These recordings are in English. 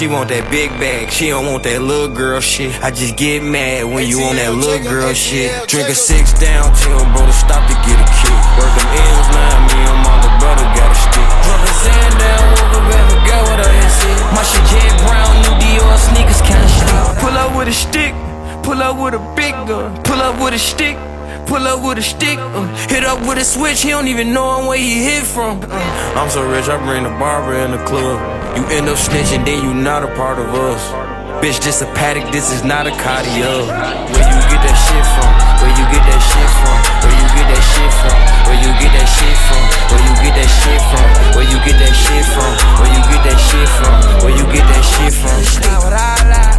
She want that big bag, she don't want that little girl shit. I just get mad when you on that little girl shit. Drink a 6 down, tell bro to stop to get a kick. Work them M's, now me and my little brother got a stick. Drunk a sand down, woke up and forgot what I had said. My shit jet brown, new Dior sneakers kinda shit. Pull up with a stick, pull up with a big gun. Pull up with a stick, pull up with a stick. Hit up with a switch, he don't even know where he hit from. I'm so rich, I bring the barber in the club. You end up snitching, then you not a part of us. Bitch, this a paddock, this is not a cardio. Where you get that shit from? Where you get that shit from? Where you get that shit from? Where you get that shit from? Where you get that shit from? Where you get that shit from? Where you get that shit from? Where you get that shit from?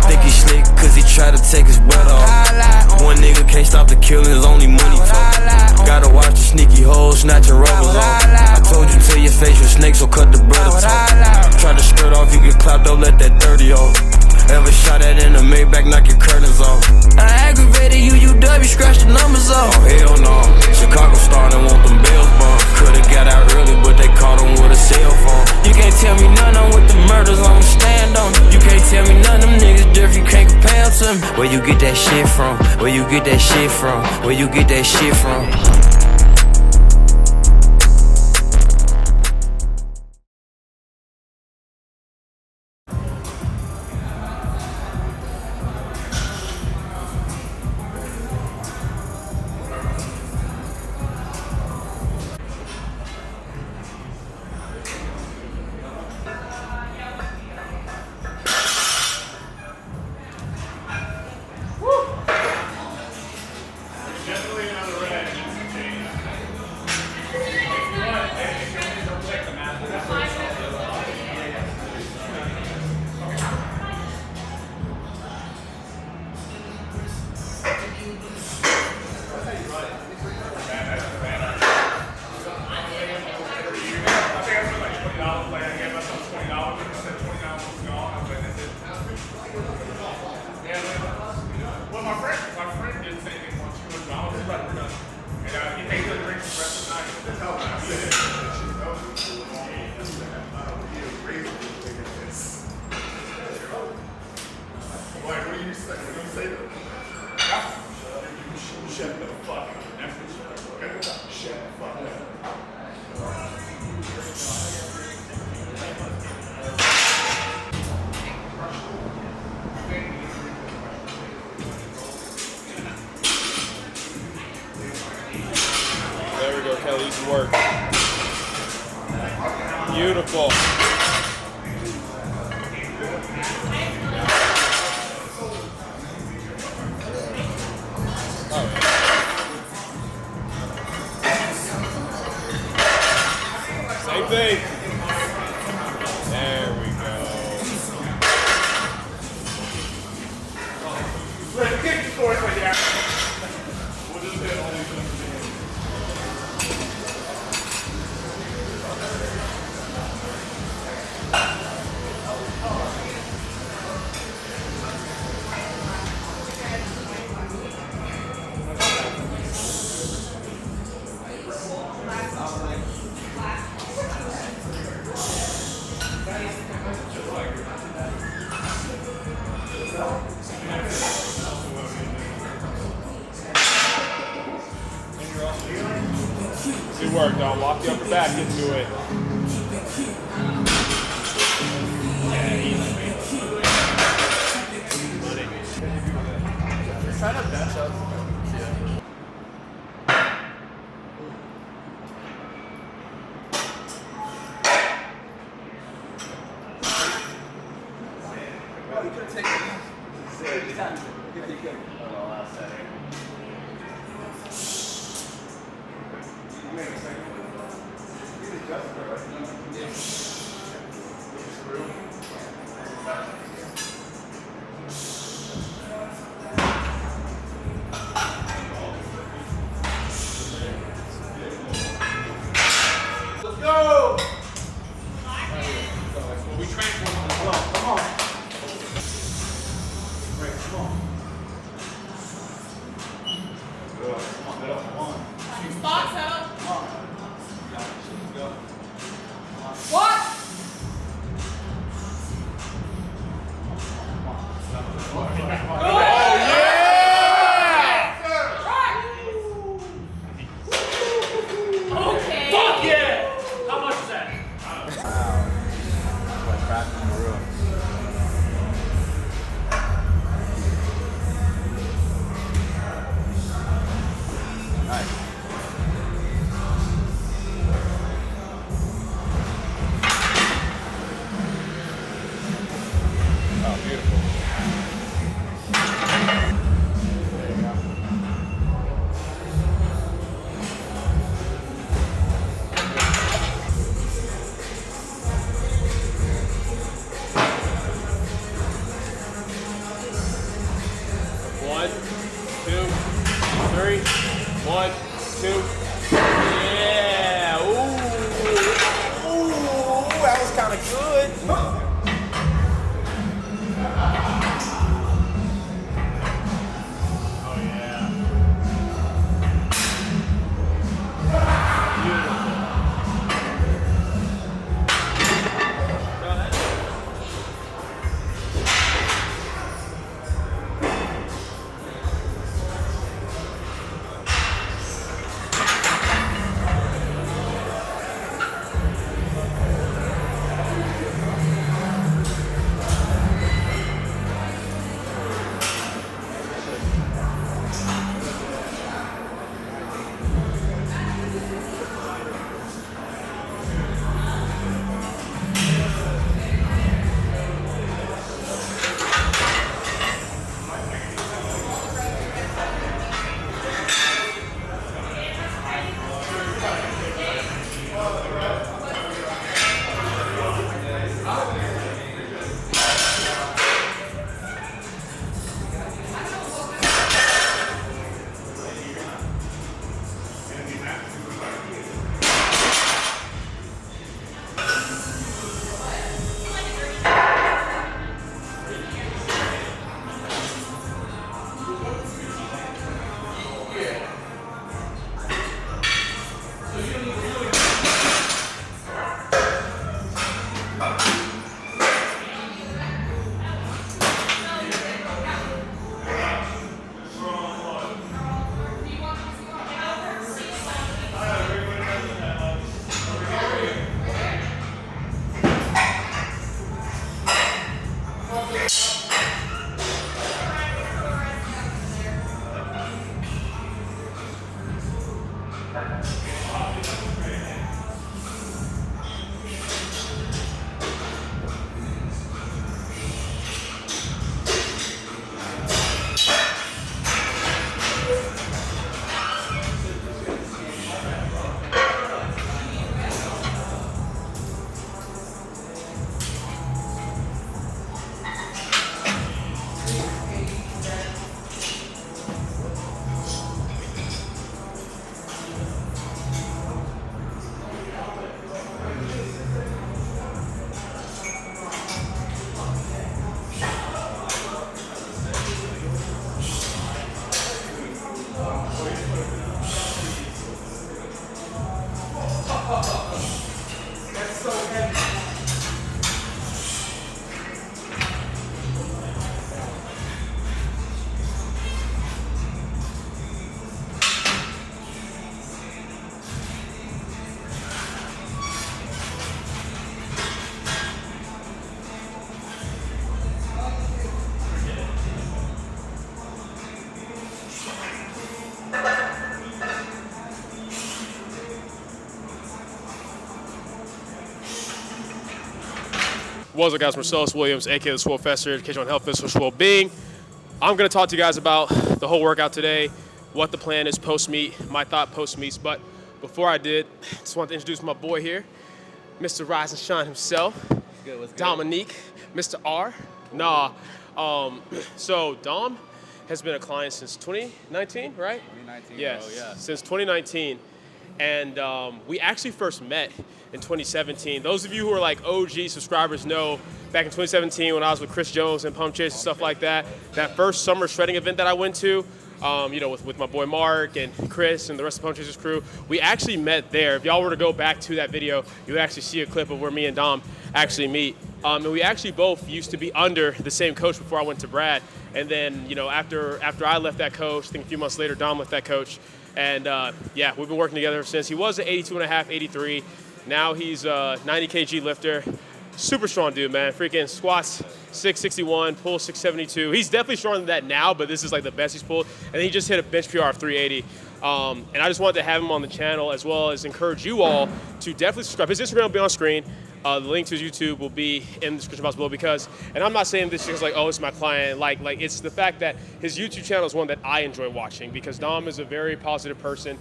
Think he slick cause he try to take his butt off. One nigga can't stop the killing, his only money talk. Gotta watch the sneaky hoes snatching rubbers off. I told you to your face your snake, so cut the brother talk. Try to skirt off, you get clapped, don't let that 30 off. Ever shot at in the Maybach, knock your curtains off. I aggravated UUW, scratch the numbers off. Oh hell no, Chicago starting want them bills bump. Could've got out early, but they caught him with a cell phone. You can't tell me none of them with the murders, I'ma stand on it. You can't tell me none of them niggas different, you can't compare to me. Where you get that shit from? Where you get that shit from? Where you get that shit from? There we go, Kelly, easy work. Beautiful. Oh, yeah. Same thing. There we go. Let's kick the force right there. We'll just hit all these things. Good work, dog. Walk the upper back into it. Yeah, easy. Try to bench up. Oh, you could have taken it. Yeah, you could. Oh, last second. You made a second. You did just right? Yeah. Screw. Let's go! Well, we train for them as well. Come on. Great, come on. Good. Come on, middle. Come on. Spots out. Come on. Let's go. What? 3, 1, 2. Yeah. Ooh. Ooh, that was kind of good. Oh yeah. Beautiful. What's up, guys? Marcellus Williams, aka TheSwolefessor, education on health, physical, well-being. I'm going to talk to you guys about the whole workout today, what the plan is post-meet, my thought post-meets. But before I did, just want to introduce my boy here, Mr. Rise and Shine himself, Dominic, Mr. R. So Dom has been a client since 2019, right? 2019, yes, bro, yeah. Since 2019. And we actually first met in 2017. Those of you who are like OG subscribers know back in 2017 when I was with Chris Jones and Pump Chase and stuff like that, that first summer shredding event that I went to, with my boy Mark and Chris and the rest of the Pump Chasers crew, we actually met there. If y'all were to go back to that video, you would actually see a clip of where me and Dom actually meet. And we actually both used to be under the same coach before I went to Brad. And then, after I left that coach, I think a few months later, Dom left that coach. And we've been working together since. He was an 82.5, 83. Now he's a 90 kg lifter. Super strong dude, man. Freaking squats 661, pull 672. He's definitely stronger than that now, but this is like the best he's pulled. And he just hit a bench PR of 380. And I just wanted to have him on the channel, as well as encourage you all to definitely subscribe. His Instagram will be on screen. The link to his YouTube will be in the description box below and I'm not saying this because it's my client, like it's the fact that his YouTube channel is one that I enjoy watching because Dom is a very positive person.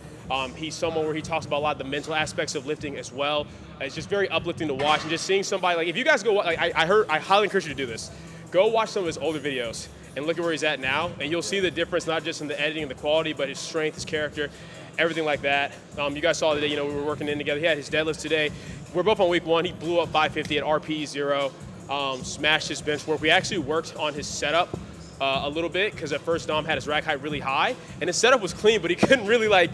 He's someone where he talks about a lot of the mental aspects of lifting as well. It's just very uplifting to watch, and just seeing somebody, like if you guys go, I highly encourage you to do this. Go watch some of his older videos and look at where he's at now. And you'll see the difference, not just in the editing and the quality, but his strength, his character, everything like that. You guys saw today, we were working in together. He had his deadlifts today. We're both on week 1. He blew up 550 at RPE 0, smashed his bench work. We actually worked on his setup a little bit, because at first Dom had his rack height really high, and his setup was clean, but he couldn't really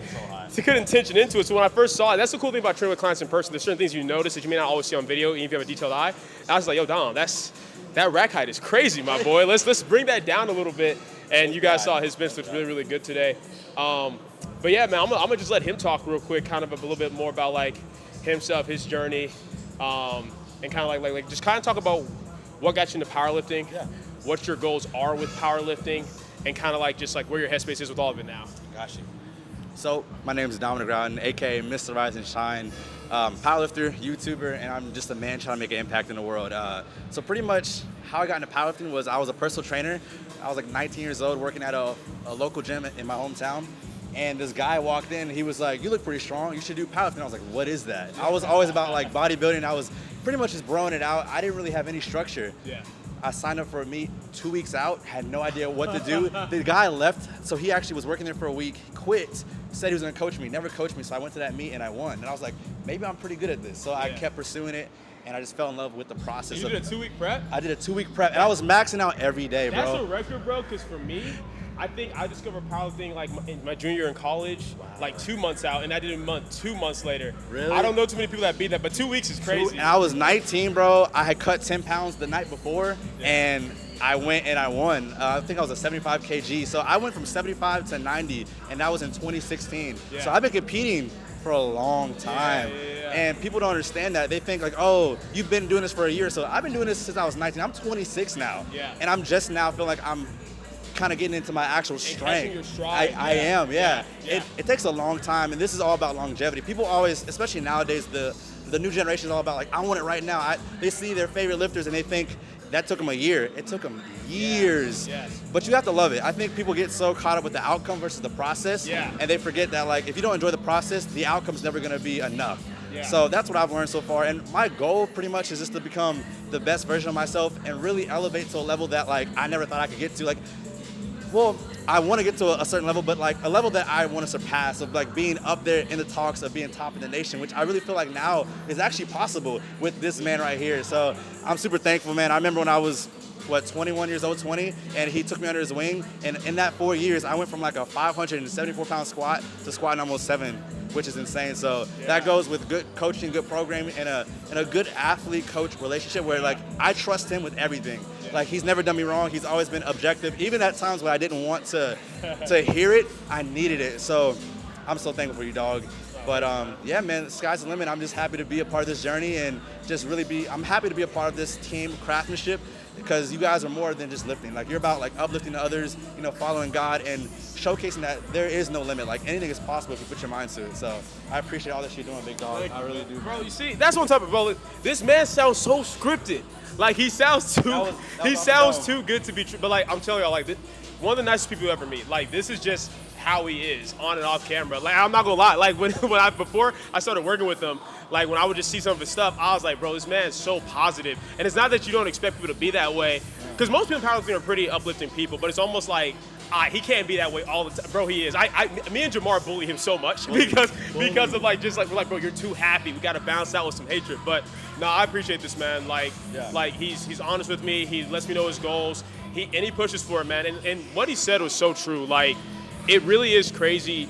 he couldn't tension into it. So when I first saw it, that's the cool thing about training with clients in person. There's certain things you notice that you may not always see on video, even if you have a detailed eye. And I was like, yo, Dom, that rack height is crazy, my boy. Let's bring that down a little bit. And you guys saw his bench looked really, really good today. But yeah, man, I'm gonna just let him talk real quick, kind of a little bit more about himself, his journey, and kind of like just kind of talk about what got you into powerlifting, what your goals are with powerlifting, and kind of just where your headspace is with all of it now. Got you. So my name is Dominic, aka Mr. Rise and Shine, powerlifter, YouTuber, and I'm just a man trying to make an impact in the world. So pretty much how I got into powerlifting was I was a personal trainer. I was 19 years old working at a local gym in my hometown. And this guy walked in, he was like, you look pretty strong, you should do powerlifting. I was like, what is that? I was always about bodybuilding. I was pretty much just broing it out. I didn't really have any structure. Yeah. I signed up for a meet 2 weeks out, had no idea what to do. The guy left, so he actually was working there for a week, quit, said he was gonna coach me, never coached me, so I went to that meet and I won. And I was like, maybe I'm pretty good at this. So I kept pursuing it, and I just fell in love with the process. You did a 2-week prep? I did a 2-week prep, and I was maxing out every day, bro. That's a record, bro, because for me, I think I discovered powerlifting in my junior year in college, 2 months out, and I did it 2 months later. Really? I don't know too many people that beat that, but 2 weeks is crazy. And I was 19, bro. I had cut 10 pounds the night before, and I went and I won. I think I was a 75 kg. So I went from 75 to 90, and that was in 2016. Yeah. So I've been competing for a long time. And people don't understand that. They think oh, you've been doing this for a year. So I've been doing this since I was 19. I'm 26 now. Yeah. And I'm just now feeling like I'm kind of getting into my actual strength. Your stride. I am, yeah. Yeah. It takes a long time, and this is all about longevity. People always, especially nowadays, the new generation is all about I want it right now. They see their favorite lifters and they think that took them a year. It took them years. Yes. But you have to love it. I think people get so caught up with the outcome versus the process, and they forget that if you don't enjoy the process, the outcome's never gonna be enough. Yeah. So that's what I've learned so far, and my goal pretty much is just to become the best version of myself and really elevate to a level that I never thought I could get to. Well, I want to get to a certain level, but a level that I want to surpass, of being up there in the talks of being top in the nation, which I really feel now is actually possible with this man right here. So I'm super thankful, man. I remember when I was 21 years old, 20, and he took me under his wing, and in that 4 years, I went from a 574-pound squat to squatting almost 7, which is insane. So that goes with good coaching, good programming, and a good athlete-coach relationship where I trust him with everything. He's never done me wrong. He's always been objective. Even at times when I didn't want to hear it, I needed it. So I'm so thankful for you, dog. But yeah, man, the sky's the limit. I'm just happy to be a part of this journey, and just I'm happy to be a part of this team craftsmanship, because you guys are more than just lifting. You're about uplifting others, following God and showcasing that there is no limit. Anything is possible if you put your mind to it. So I appreciate all that you're doing, big dog. I really do. Bro, you see, that's what I'm talking about, bro. This man sounds so scripted. He sounds too good to be true. But I'm telling y'all, one of the nicest people you ever meet. This is just how he is on and off camera. I'm not gonna lie. Before I started working with him, when I would just see some of his stuff, I was like, bro, this man is so positive. And it's not that you don't expect people to be that way, because most people in powerlifting are pretty uplifting people. But it's almost he can't be that way all the time. Bro, he is. Me and Jamar bully him so much because of we're bro, you're too happy. We got to balance out with some hatred. But no, I appreciate this man. He's honest with me. He lets me know his goals. He pushes for it, man. And what he said was so true. It really is crazy.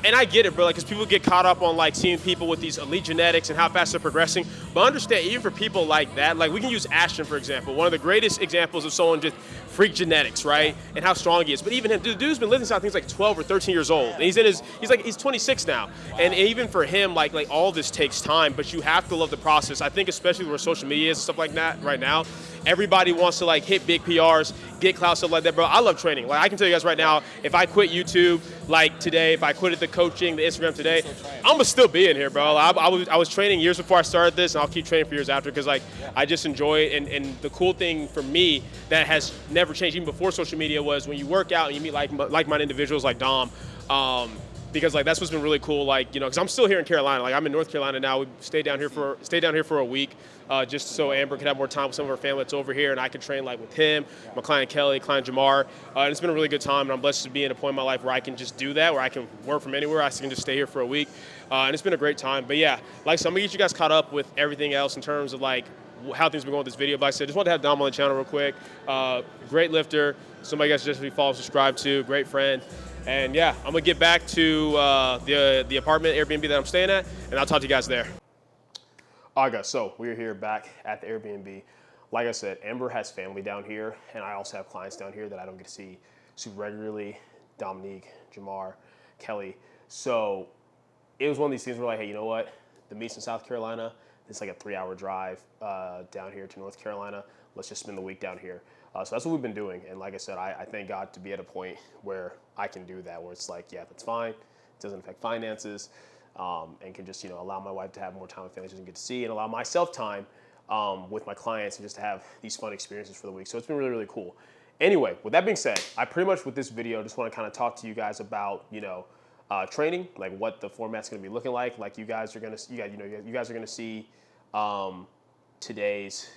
And I get it, bro, because people get caught up on seeing people with these elite genetics and how fast they're progressing. But understand, even for people like that, we can use Ashton, for example, one of the greatest examples of someone just freak genetics, right? And how strong he is. But even him, the dude's been living since I think he's 12 or 13 years old. And he's 26 now. Wow. And even for him, all this takes time, but you have to love the process. I think especially where social media is and stuff like that right now, everybody wants to hit big PRs, get clout, stuff like that, bro. I love training. I can tell you guys right now, if I quit YouTube today, if I quit the coaching, the Instagram today, I'm gonna still be in here, bro. I was training years before I started this, and I'll keep training for years after, because I just enjoy it. And the cool thing for me that has never changed even before social media was when you work out and you meet like-minded individuals like Dom. because like that's what's been really cool. Like, you know, because I'm still here in Carolina. Like I'm in North Carolina now. We stayed down here for a week, just so Amber could have more time with some of her family that's over here, and I could train like with him, my client Kelly, client Jamar. And it's been a really good time, and I'm blessed to be in a point in my life where I can just do that, where I can work from anywhere. I can just stay here for a week, and it's been a great time. But yeah, like so I'm gonna get you guys caught up with everything else in terms of like how things been going with this video. But like I said, just wanted to have Dom on the channel real quick. Great lifter, somebody you guys just follow, subscribe to, great friend. And yeah, I'm gonna get back to the apartment Airbnb that I'm staying at, and I'll talk to you guys there. All right, guys, so we're here back at the Airbnb. Like I said, Amber has family down here, and I also have clients down here that I don't get to see super regularly. Dominic, Jamar, Kelly. So it was one of these things where like, hey, you know what? The meet's in South Carolina. It's like a 3-hour drive down here to North Carolina. Let's just spend the week down here. So that's what we've been doing. And like I said, I thank God to be at a point where I can do that, where it's like, yeah, that's fine. It doesn't affect finances, and can just, you know, allow my wife to have more time with family she doesn't get to see, and allow myself time with my clients and just to have these fun experiences for the week. So it's been really, really cool. Anyway, with that being said, I pretty much with this video just want to kind of talk to you guys about, you know, training, like what the format's going to be looking like. Like you guys are going to, you guys are going to see today's.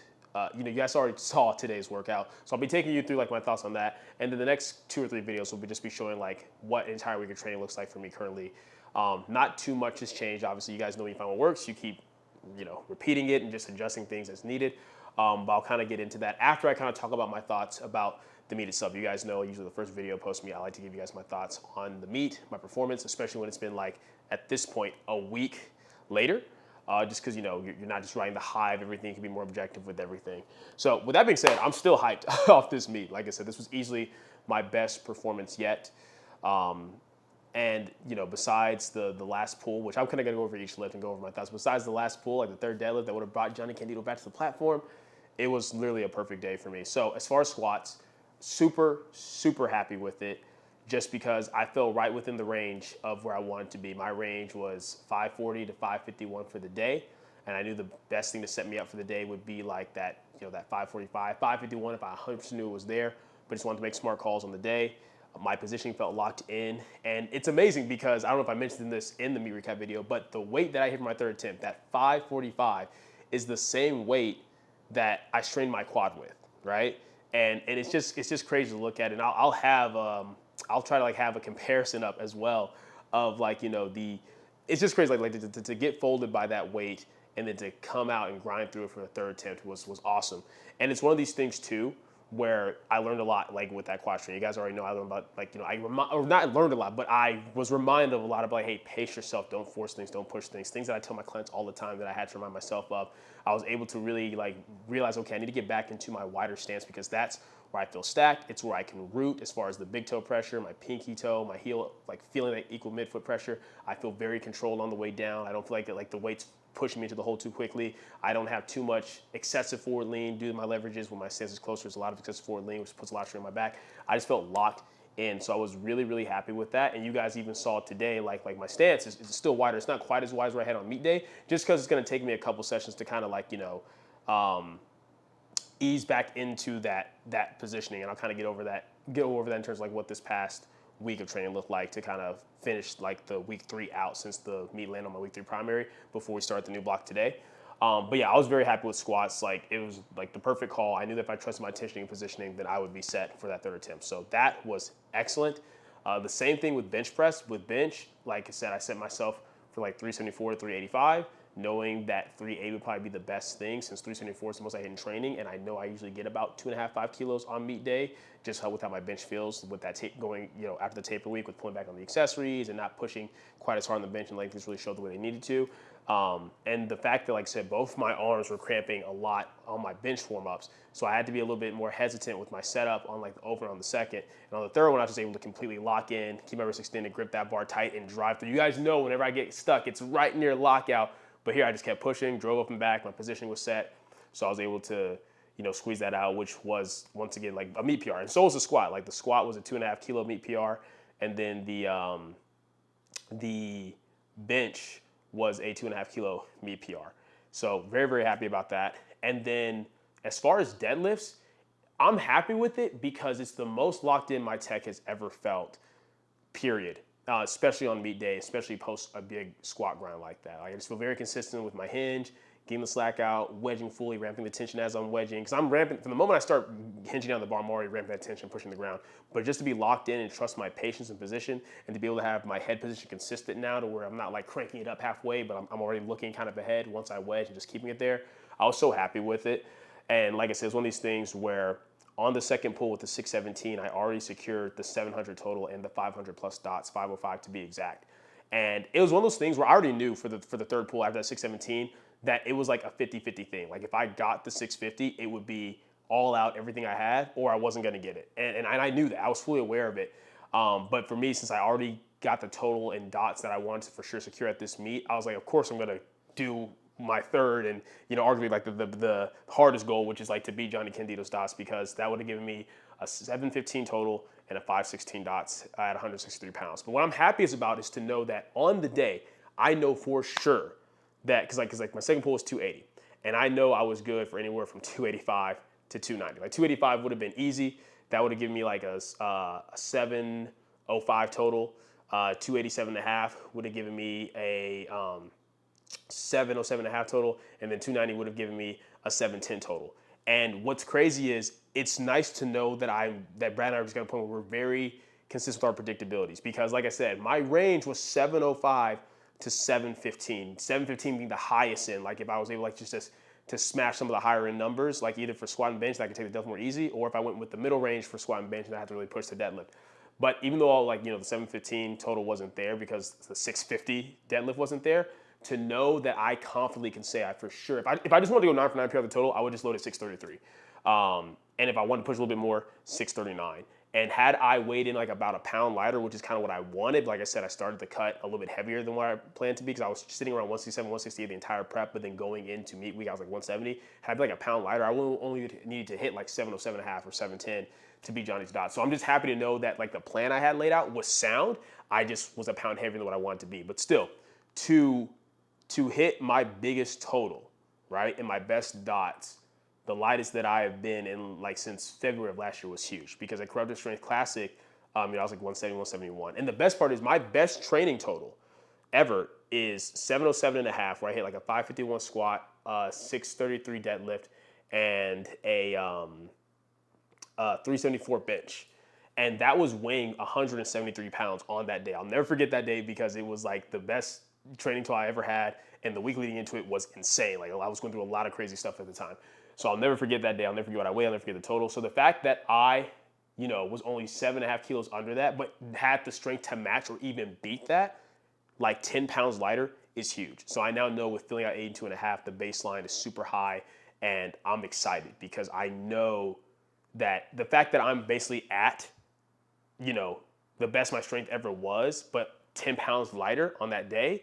You know, you guys already saw today's workout, so I'll be taking you through like my thoughts on that, and then the next 2 or 3 videos will just be showing like what an entire week of training looks like for me currently. Not too much has changed. Obviously, you guys know when you find what works, you keep, you know, repeating it and just adjusting things as needed. But I'll kind of get into that after I kind of talk about my thoughts about the meet itself. You guys know usually the first video post me, I like to give you guys my thoughts on the meet, my performance, especially when it's been like at this point a week later. Just because, you know, you're not just riding the high of everything, you can be more objective with everything. So with that being said, I'm still hyped off this meet. Like I said, this was easily my best performance yet. And, you know, besides the last pull, which I'm kind of going to go over each lift and go over my thoughts. Besides the last pull, like the third deadlift that would have brought Johnny Candido back to the platform, it was literally a perfect day for me. So as far as squats, super, super happy with it. Just because I fell right within the range of where I wanted to be. My range was 540 to 551 for the day, and I knew the best thing to set me up for the day would be like that, you know, that 545, 551 if I 100% knew it was there, but just wanted to make smart calls on the day. My positioning felt locked in, and it's amazing because I don't know if I mentioned this in the meet recap video, but the weight that I hit for my third attempt, that 545, is the same weight that I strained my quad with, right? And it's just crazy to look at, and I'll try to like have a comparison up as well of like, you know, it's just crazy like to get folded by that weight and then to come out and grind through it for the third attempt was awesome. And it's one of these things too where I learned a lot like with that quad strain. You guys already know I learned about like, you know, or not learned a lot, but I was reminded of a lot of like, hey, pace yourself, don't force things, don't push things that I tell my clients all the time that I had to remind myself of. I was able to really like realize, okay, I need to get back into my wider stance because that's where I feel stacked. It's where I can root as far as the big toe pressure, my pinky toe, my heel, like feeling that equal midfoot pressure. I feel very controlled on the way down. I don't feel like the weight's pushing me into the hole too quickly. I don't have too much excessive forward lean due to my leverages. When my stance is closer, there's a lot of excessive forward lean, which puts a lot of strain on my back. I just felt locked in. So I was really, really happy with that. And you guys even saw today, like my stance is still wider. It's not quite as wide as what I had on meet day, just because it's going to take me a couple sessions to kind of like, you know, ease back into that positioning. And I'll kind of get over that in terms of like what this past week of training looked like to kind of finish like the week 3 out since the meet landed on my week 3 primary before we start the new block today. But yeah, I was very happy with squats. Like it was like the perfect call. I knew that if I trusted my tensioning and positioning, then I would be set for that third attempt. So that was excellent. The same thing with bench press. With bench, like I said, I set myself for like 374 to 385, knowing that 380 would probably be the best thing since 374 is the most I hit in training, and I know I usually get about 2.5, 5 kilos on meet day, just with how my bench feels with that tape going, you know, after the taper week with pulling back on the accessories and not pushing quite as hard on the bench, and lengths really showed the way they needed to. And the fact that, like I said, both my arms were cramping a lot on my bench warm-ups, so I had to be a little bit more hesitant with my setup on like the open on the second. And on the third one, I was just able to completely lock in, keep my wrist extended, grip that bar tight, and drive through. You guys know whenever I get stuck, it's right near lockout. But here I just kept pushing, drove up and back, my positioning was set, so I was able to, you know, squeeze that out, which was, once again, like a meet PR. And so was the squat. Like the squat was a 2.5 kilo meet PR, and then the bench was a 2.5 kilo meet PR. So very, very happy about that. And then as far as deadlifts, I'm happy with it because it's the most locked in my tech has ever felt, period. especially on meet day, especially post a big squat grind like that. Like, I just feel very consistent with my hinge, getting the slack out, wedging fully, ramping the tension as I'm wedging. Because I'm ramping, from the moment I start hinging down the bar, I'm already ramping that tension, pushing the ground. But just to be locked in and trust my patience and position, and to be able to have my head position consistent now to where I'm not like cranking it up halfway, but I'm already looking kind of ahead once I wedge and just keeping it there. I was so happy with it. And like I said, it's one of these things where on the second pull with the 617, I already secured the 700 total and the 500 plus dots, 505 to be exact. And it was one of those things where I already knew for the third pull after that 617 that it was like a 50-50 thing. Like if I got the 650, it would be all out everything I had, or I wasn't gonna get it. And I knew that. I was fully aware of it. But for me, since I already got the total and dots that I wanted to for sure secure at this meet, I was like, of course I'm gonna do my third and, you know, arguably like the hardest goal, which is like to beat Johnny Candido's dots, because that would have given me a 715 total and a 516 dots at 163 pounds. But what I'm happiest about is to know that on the day, I know for sure that, because like my second pull was 280, and I know I was good for anywhere from 285 to 290. Like 285 would have been easy. That would have given me like a 705 total. 287.5 would have given me a 707.5 total, and then 290 would have given me a 710 total. And what's crazy is it's nice to know that Brad and I are just going to point where we're very consistent with our predictabilities, because like I said, my range was 705 to 715. 715 being the highest end. Like if I was able like just to smash some of the higher end numbers, like either for squat and bench that I could take the deadlift more easy, or if I went with the middle range for squat and bench and I had to really push the deadlift. But even though like, you know, the 715 total wasn't there because the 650 deadlift wasn't there, to know that I confidently can say I for sure, if I just wanted to go 9 for 9 PR the total, I would just load at 633. And if I wanted to push a little bit more, 639. And had I weighed in like about a pound lighter, which is kind of what I wanted, like I said, I started the cut a little bit heavier than what I planned to be, because I was sitting around 167, 168 the entire prep, but then going into meet week, I was like 170. Had I been like a pound lighter, I would only needed to hit like 707.5 or 710 to beat Johnny's dots. So I'm just happy to know that like the plan I had laid out was sound. I just was a pound heavier than what I wanted to be. But still, to hit my biggest total, right, and my best dots, the lightest that I have been in like since February of last year, was huge, because at Corrupted Strength Classic, I was like 170, 171. And the best part is my best training total ever is 707.5, where I hit like a 551 squat, 633 deadlift, and a 374 bench. And that was weighing 173 pounds on that day. I'll never forget that day, because it was like the best training tool I ever had, and the week leading into it was insane. Like I was going through a lot of crazy stuff at the time. So I'll never forget that day. I'll never forget what I weighed. I'll never forget the total. So the fact that I, you know, was only 7.5 kilos under that, but had the strength to match or even beat that, like 10 pounds lighter, is huge. So I now know with filling out 82.5, the baseline is super high, and I'm excited because I know that the fact that I'm basically at, you know, the best my strength ever was, but 10 pounds lighter on that day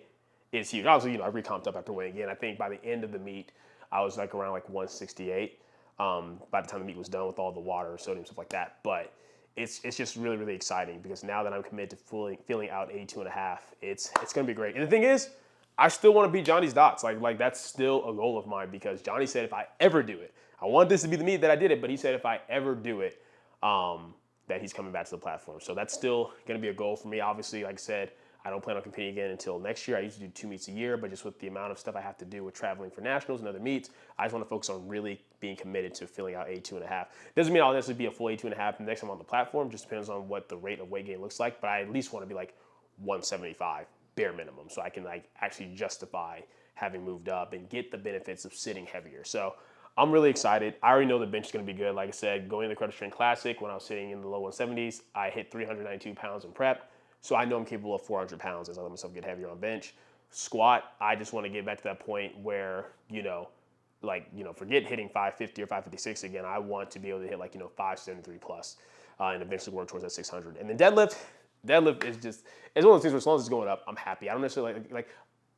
is huge. Obviously, you know, I recomped up after weighing in. I think by the end of the meet, I was like around like 168 by the time the meet was done with all the water, sodium, stuff like that. But it's just really, really exciting, because now that I'm committed to filling out 82.5, it's going to be great. And the thing is, I still want to beat Johnny's dots. Like that's still a goal of mine, because Johnny said if I ever do it, I want this to be the meet that I did it, but he said if I ever do it, that he's coming back to the platform. So that's still going to be a goal for me. Obviously, like I said, I don't plan on competing again until next year. I used to do 2 meets a year, but just with the amount of stuff I have to do with traveling for nationals and other meets, I just want to focus on really being committed to filling out 82.5. Doesn't mean I'll necessarily be a full 82.5 the next time on the platform. Just depends on what the rate of weight gain looks like. But I at least want to be like 175 bare minimum, so I can like actually justify having moved up and get the benefits of sitting heavier. So I'm really excited. I already know the bench is going to be good. Like I said, going to the Corrupted Strength Classic, when I was sitting in the low 170s, I hit 392 pounds in prep. So I know I'm capable of 400 pounds as I let myself get heavier on bench. Squat, I just want to get back to that point where, forget hitting 550 or 556 again. I want to be able to hit 573 plus and eventually work towards that 600. And then deadlift is just, it's one of those things where as long as it's going up, I'm happy. I don't necessarily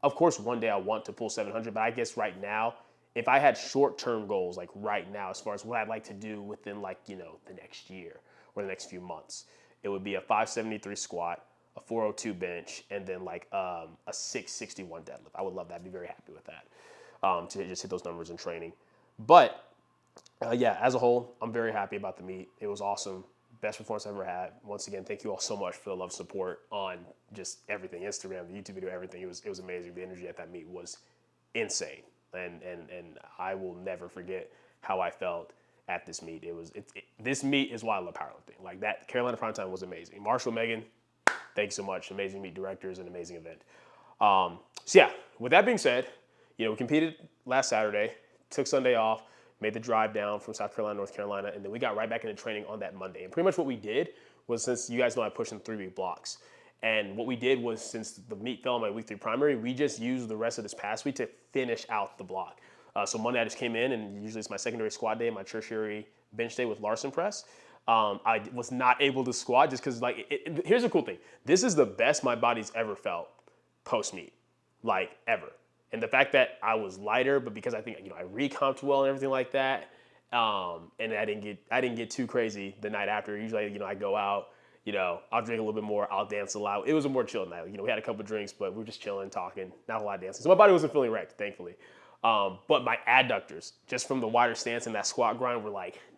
of course, one day I want to pull 700, but I guess right now, if I had short-term goals, like right now, as far as what I'd like to do within the next year or the next few months, it would be a 573 squat, a 402 bench, and then a 661 deadlift. I would love that. I'd be very happy with that, to just hit those numbers in training. But as a whole, I'm very happy about the meet. It was awesome. best performance I've ever had. Once again, thank you all so much for the love and support on just everything, Instagram, the YouTube video, everything. It was amazing. The energy at that meet was insane. And I will never forget how I felt at this meet. This meet is why I love powerlifting. Like that Carolina Primetime was amazing. Marshall, Megan, thanks so much. Amazing meet directors, an amazing event. So yeah, with that being said, we competed last Saturday, took Sunday off, made the drive down from South Carolina, North Carolina, and then we got right back into training on that Monday. And pretty much what we did was, since you guys know I push in 3-week blocks, and what we did was, since the meet fell on my week 3 primary, we just used the rest of this past week to finish out the block. So Monday I just came in, and usually it's my secondary squat day, my tertiary bench day with Larson press. I was not able to squat just because, here's the cool thing. This is the best my body's ever felt post-meet, ever. And the fact that I was lighter, but because I think, I recomped well and everything like that, and I didn't get too crazy the night after. Usually, I go out, I'll drink a little bit more, I'll dance a lot. It was a more chill night. We had a couple drinks, but we were just chilling, talking, not a lot of dancing. So my body wasn't feeling wrecked, thankfully. But my adductors, just from the wider stance and that squat grind, were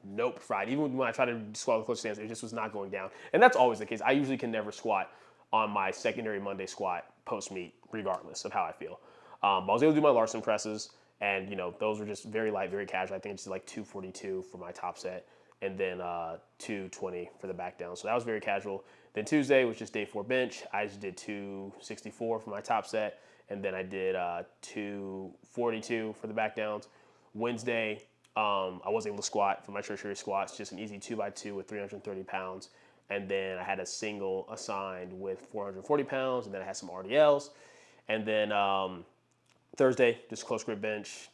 nope, fried. Even when I tried to squat with close stance, it just was not going down. And that's always the case. I usually can never squat on my secondary Monday squat post-meet, regardless of how I feel. I was able to do my Larson presses, and those were just very light, very casual. I think it's 242 for my top set, and then 220 for the back down. So that was very casual. Then Tuesday was just day 4 bench. I just did 264 for my top set, and then I did 242 for the back downs. Wednesday, I was able to squat for my tertiary squats, just an easy 2x2 with 330 pounds. And then I had a single assigned with 440 pounds, and then I had some RDLs. And then Thursday, just close grip bench,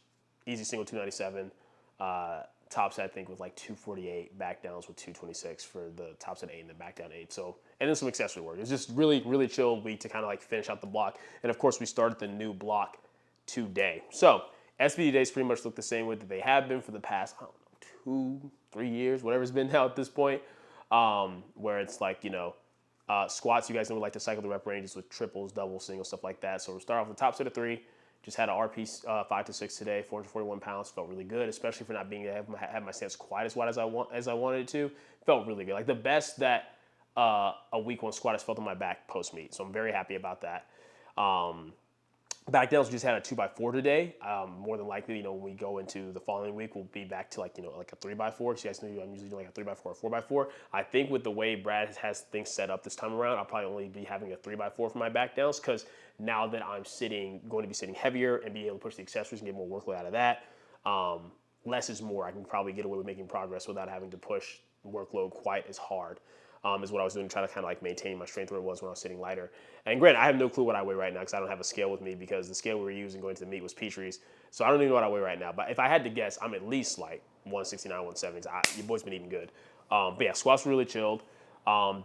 easy single 297, top set I think with 248, back downs with 226 for the top set 8 and the back down 8. So, and then some accessory work. It was just really, really chill week to kind of finish out the block. And of course we started the new block today. So SBD days pretty much look the same way that they have been for the past, 2-3 years, whatever it's been now at this point, where it's squats, you guys know we like to cycle the rep ranges with triples, doubles, singles, stuff like that. So we'll start off with the top set of 3. Just had an RP 5 to 6 today, 441 pounds. Felt really good, especially for not being able to have my stance quite as wide as I wanted it to. Felt really good. The best that a week 1 squat has felt on my back post meet. So I'm very happy about that. Back downs, we just had a 2x4 today. More than likely, when we go into the following week, we'll be back to a 3x4. So you guys know I'm usually doing a 3x4 or 4x4. I think with the way Brad has things set up this time around, I'll probably only be having a 3x4 for my back downs, because now that I'm going to be sitting heavier and be able to push the accessories and get more workload out of that, less is more. I can probably get away with making progress without having to push workload quite as hard. Is what I was doing to try to kind of maintain my strength where it was when I was sitting lighter. And granted, I have no clue what I weigh right now because I don't have a scale with me, because the scale we were using going to the meet was Petrie's. So I don't even know what I weigh right now. But if I had to guess, I'm at least 169, 170. Your boy's been eating good. But yeah, squats were really chilled.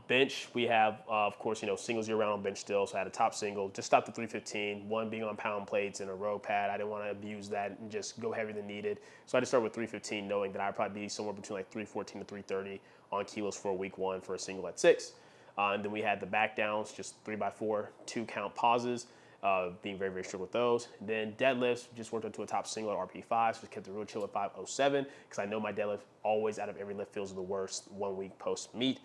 Bench, we have, of course, singles year round on bench still. So I had a top single, just stopped at 315, 1 being on pound plates and a row pad. I didn't want to abuse that and just go heavier than needed. So I just started with 315, knowing that I'd probably be somewhere between 314 to 330 on kilos for a week 1 for a single at 6. And then we had the back downs, just 3x4, 2 count pauses, being very, very strict with those. And then deadlifts, just worked up to a top single at RP5, so just kept it real chill at 507, because I know my deadlift always out of every lift feels the worst 1 week post meet.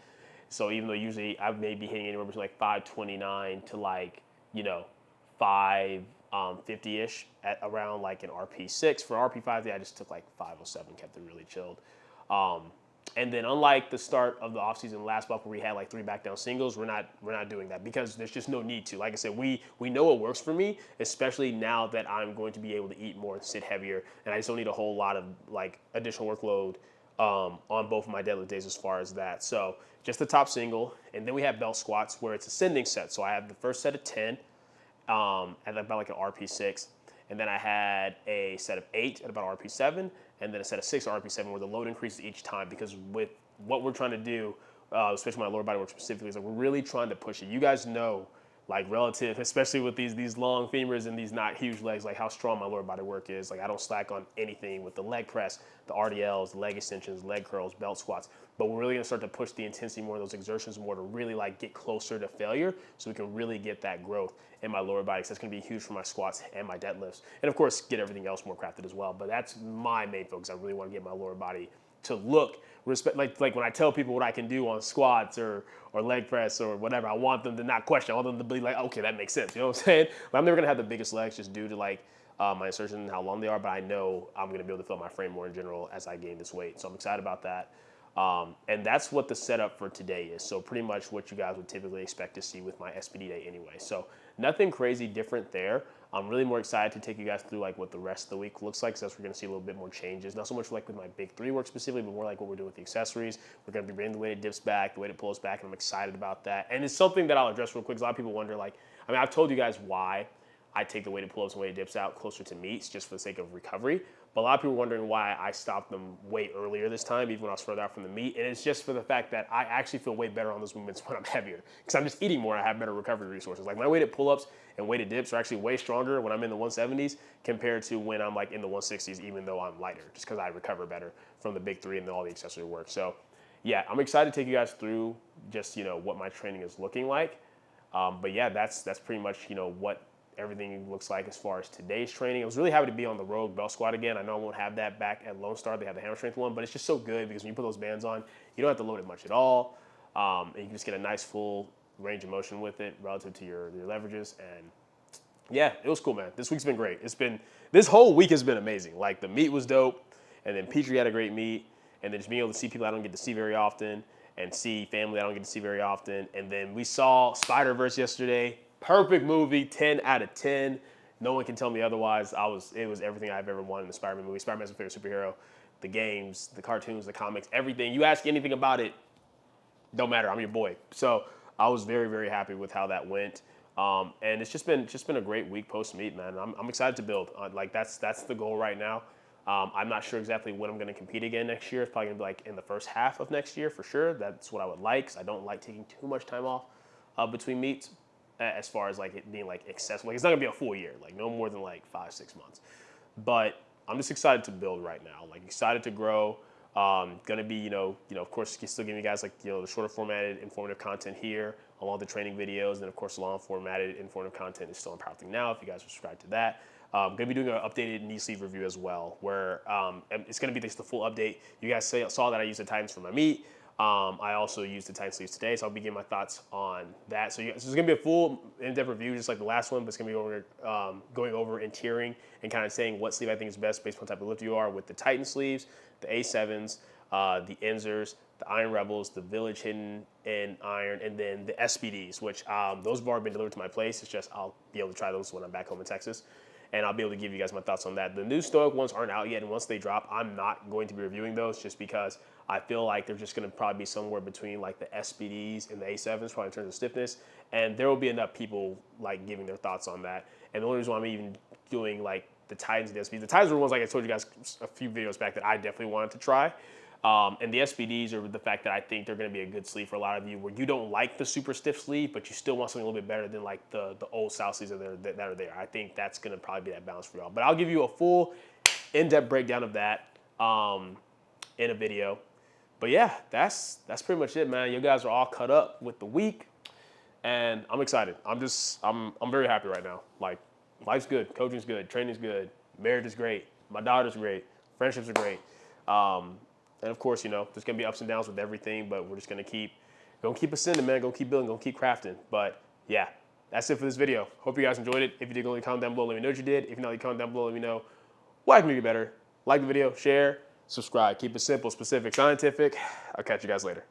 So even though usually I may be hitting anywhere between 529 to 550-ish at around an RP6. For RP5, I just took 507, kept it really chilled. And then unlike the start of the offseason last block where we had 3 back down singles, we're not doing that, because there's just no need to. Like I said, we know what works for me, especially now that I'm going to be able to eat more and sit heavier, and I just don't need a whole lot of additional workload on both of my deadlift days as far as that. So just the top single, and then we have belt squats where it's ascending set. So I have the first set of 10 at about an RP6, and then I had a set of 8 at about RP7, and then a set of 6 at RP7 where the load increases each time, because with what we're trying to do, especially my lower body work specifically, is we're really trying to push it. You guys know, relative, especially with these long femurs and these not huge legs, how strong my lower body work is. I don't slack on anything with the leg press, the RDLs, the leg extensions, leg curls, belt squats. But we're really gonna start to push the intensity more of those exertions more to really get closer to failure, so we can really get that growth in my lower body. So that's gonna be huge for my squats and my deadlifts. And of course, get everything else more crafted as well. But that's my main focus. I really wanna get my lower body look like when I tell people what I can do on squats or leg press or whatever, I want them to not question. I want them to be like, okay, that makes sense. You know what I'm saying? But I'm never gonna have the biggest legs just due to like my insertion and how long they are. But I know I'm gonna be able to fill my frame more in general as I gain this weight. So I'm excited about that. And that's what the setup for today is. So pretty much what you guys would typically expect to see with my SBD day anyway. So nothing crazy different there. I'm really more excited to take you guys through like what the rest of the week looks like, because that's we're gonna see a little bit more changes. Not so much like with my big three work specifically, but more like what we're doing with the accessories. We're gonna be bringing the weighted dips back, the weighted pulls back, and I'm excited about that. And it's something that I'll address real quick, because a lot of people wonder, like, I mean, I've told you guys why I take the weighted pull-ups and weighted dips out closer to meets just for the sake of recovery. But a lot of people are wondering why I stopped them way earlier this time, even when I was further out from the meet. And it's just for the fact that I actually feel way better on those movements when I'm heavier, because I'm just eating more and I have better recovery resources. Like my weighted pull-ups and weighted dips are actually way stronger when I'm in the 170s compared to when I'm like in the 160s, even though I'm lighter, just because I recover better from the big three and all the accessory work. So yeah, I'm excited to take you guys through just, you know, what my training is looking like. But yeah, that's pretty much, you know, what everything looks like as far as today's training. I was really happy to be on the Rogue Belt Squat again. I know I won't have that back at Lone Star. They have the hammer strength one, but it's just so good because when you put those bands on, you don't have to load it much at all. And you can just get a nice full range of motion with it relative to your leverages. And yeah, it was cool, man. This week's been great. This whole week has been amazing. Like the meet was dope, and then Petrie had a great meet, and then just being able to see people I don't get to see very often, and see family I don't get to see very often. And then we saw Spider-Verse yesterday. Perfect movie, 10 out of 10. No one can tell me otherwise. It was everything I've ever wanted in a Spider-Man movie. Spider-Man's my favorite superhero. The games, the cartoons, the comics, everything. You ask anything about it, don't matter. I'm your boy. So I was very, very happy with how that went. And it's just been a great week post-meet, man. I'm excited to build. Like that's the goal right now. I'm not sure exactly when I'm going to compete again next year. It's probably going to be like in the first half of next year for sure. That's what I would like, because I don't like taking too much time off between meets. As far as like it being like accessible, like it's not gonna be a full year, like no more than like 5-6 months. But I'm just excited to build right now, like excited to grow. Gonna be, you know, of course, still giving you guys like, you know, the shorter formatted informative content here, along with the training videos, and of course, the long formatted informative content is still on Powerlifting Now if you guys are subscribed to that. Gonna be doing an updated knee sleeve review as well, where it's gonna be just the full update. You guys saw that I used the Titans for my meet. I also used the tight sleeves today, so I'll be giving my thoughts on that. So it's going to be a full in-depth review, just like the last one, but it's going to be going over and tiering and kind of saying what sleeve I think is best based on the type of lift you are, with the Titan sleeves, the A7s, the Enzers, the Iron Rebels, the Village Hidden in Iron, and then the SBDs, which those have already been delivered to my place. It's just I'll be able to try those when I'm back home in Texas. And I'll be able to give you guys my thoughts on that. The new Stoic ones aren't out yet, and once they drop, I'm not going to be reviewing those, just because I feel like they're just going to probably be somewhere between like the SBDs and the A7s, probably in terms of stiffness. And there will be enough people like giving their thoughts on that. And the only reason why I'm even doing like the Titans and the SBDs, the Titans were ones like I told you guys a few videos back that I definitely wanted to try. And the SBDs are the fact that I think they're going to be a good sleeve for a lot of you, where you don't like the super stiff sleeve, but you still want something a little bit better than like the old style sleeves that are there. I think that's going to probably be that balance for y'all. But I'll give you a full in-depth breakdown of that in a video. But yeah, that's pretty much it, man. You guys are all cut up with the week, and I'm excited. I'm very happy right now. Like, life's good, coaching's good, training's good, marriage is great, my daughter's great, friendships are great. And of course, you know, there's gonna be ups and downs with everything, but we're just gonna keep ascending, man. Gonna keep building, gonna keep crafting. But yeah, that's it for this video. Hope you guys enjoyed it. If you did, go leave a comment down below. Let me know what you did. If you not, leave a comment down below. Let me know what I can make it better. Like the video, share, subscribe. Keep it simple, specific, scientific. I'll catch you guys later.